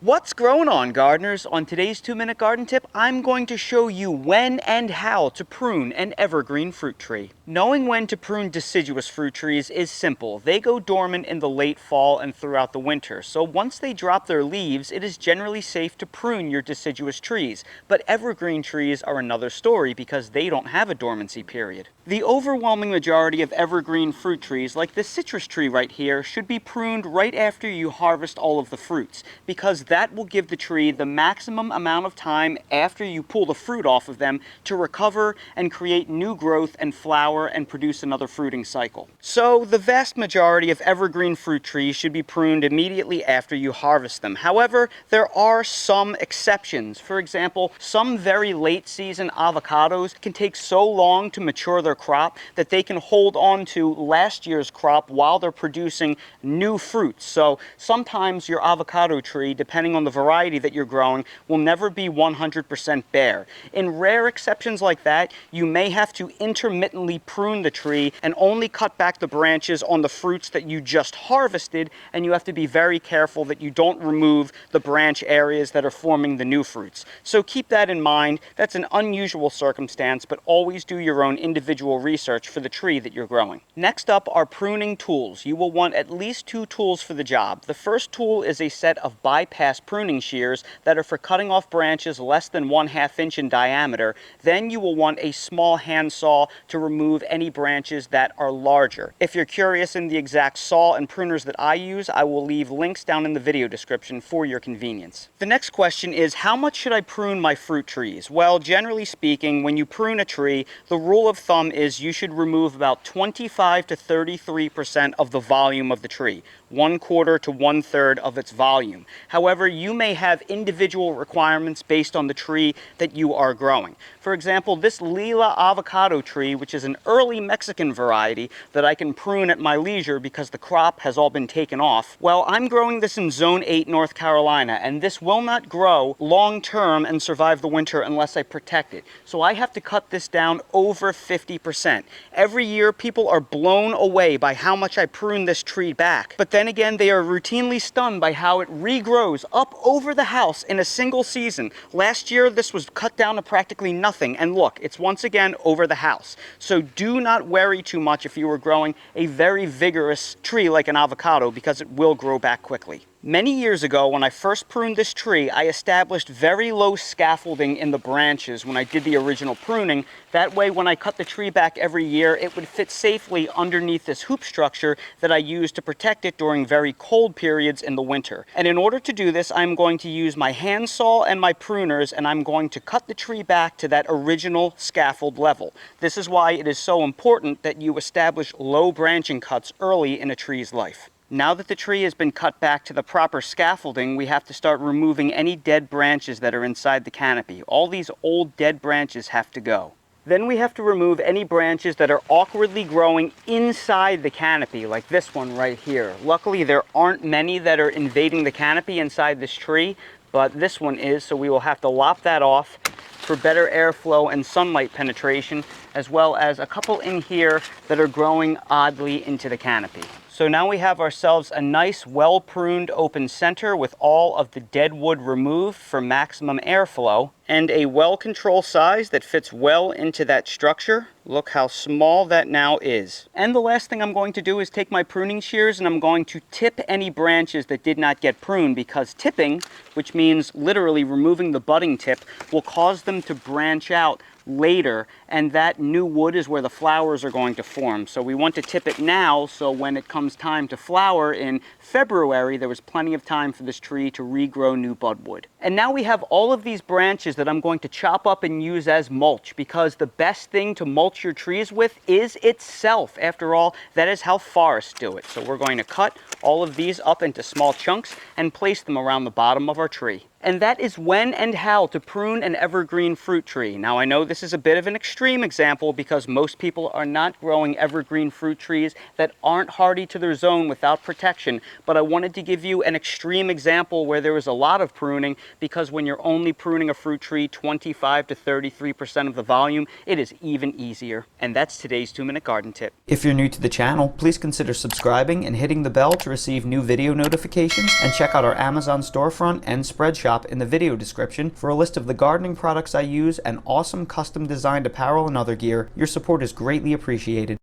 What's growing on, gardeners? On today's 2-minute garden tip, I'm going to show you when and how to prune an evergreen fruit tree. Knowing when to prune deciduous fruit trees is simple. They go dormant in the late fall and throughout the winter, so once they drop their leaves, it is generally safe to prune your deciduous trees. But evergreen trees are another story because they don't have a dormancy period. The overwhelming majority of evergreen fruit trees, like this citrus tree right here, should be pruned right after you harvest all of the fruits, because that will give the tree the maximum amount of time after you pull the fruit off of them to recover and create new growth and flower and produce another fruiting cycle. So the vast majority of evergreen fruit trees should be pruned immediately after you harvest them. However, there are some exceptions. For example, some very late season avocados can take so long to mature their crop that they can hold on to last year's crop while they're producing new fruits. So sometimes your avocado tree, depending on the variety that you're growing, will never be 100% bare. In rare exceptions like that, you may have to intermittently prune the tree and only cut back the branches on the fruits that you just harvested, and you have to be very careful that you don't remove the branch areas that are forming the new fruits. So keep that in mind. That's an unusual circumstance, but always do your own individual research for the tree that you're growing. Next up are pruning tools. You will want at least 2 tools for the job. The first tool is a set of bypass pruning shears that are for cutting off branches less than 1/2 inch in diameter. Then you will want a small handsaw to remove any branches that are larger. If you're curious in the exact saw and pruners that I use, I will leave links down in the video description for your convenience. The next question is, how much should I prune my fruit trees? Well, generally speaking, when you prune a tree, the rule of thumb is you should remove about 25 to 33% of the volume of the tree, 1/4 to 1/3 of its volume. However, you may have individual requirements based on the tree that you are growing. For example, this Lila avocado tree, which is an early Mexican variety that I can prune at my leisure because the crop has all been taken off, well, I'm growing this in Zone 8, North Carolina, and this will not grow long term and survive the winter unless I protect it. So I have to cut this down over 50%. Every year, people are blown away by how much I prune this tree back. But then again, they are routinely stunned by how it regrows up over the house in a single season. Last year, this was cut down to practically nothing, and look, it's once again over the house. So do not worry too much if you are growing a very vigorous tree like an avocado, because it will grow back quickly. Many years ago, when I first pruned this tree, I established very low scaffolding in the branches when I did the original pruning. That way, when I cut the tree back every year, it would fit safely underneath this hoop structure that I use to protect it during very cold periods in the winter. And in order to do this, I'm going to use my handsaw and my pruners, and I'm going to cut the tree back to that original scaffold level. This is why it is so important that you establish low branching cuts early in a tree's life. Now that the tree has been cut back to the proper scaffolding, we have to start removing any dead branches that are inside the canopy. All these old dead branches have to go. Then we have to remove any branches that are awkwardly growing inside the canopy, like this one right here. Luckily, there aren't many that are invading the canopy inside this tree, but this one is, so we will have to lop that off for better airflow and sunlight penetration, as well as a couple in here that are growing oddly into the canopy. So now we have ourselves a nice, well-pruned open center with all of the dead wood removed for maximum airflow, and a well-controlled size that fits well into that structure. Look how small that now is. And the last thing I'm going to do is take my pruning shears and I'm going to tip any branches that did not get pruned, because tipping, which means literally removing the budding tip, will cause them to branch out later, and that new wood is where the flowers are going to form. So we want to tip it now, so when it comes time to flower in February, there was plenty of time for this tree to regrow new budwood. And now we have all of these branches that I'm going to chop up and use as mulch, because the best thing to mulch your trees with is itself. After all, that is how forests do it. So we're going to cut all of these up into small chunks and place them around the bottom of our tree. and that is when and how to prune an evergreen fruit tree. Now I know this is a bit of an extreme example because most people are not growing evergreen fruit trees that aren't hardy to their zone without protection, but I wanted to give you an extreme example where there was a lot of pruning, because when you're only pruning a fruit tree 25 to 33% of the volume, it is even easier. And that's today's 2-minute garden tip. If you're new to the channel, please consider subscribing and hitting the bell to receive new video notifications, and check out our Amazon storefront and spread shop in the video description for a list of the gardening products I use and awesome custom designed apparel and other gear. Your support is greatly appreciated.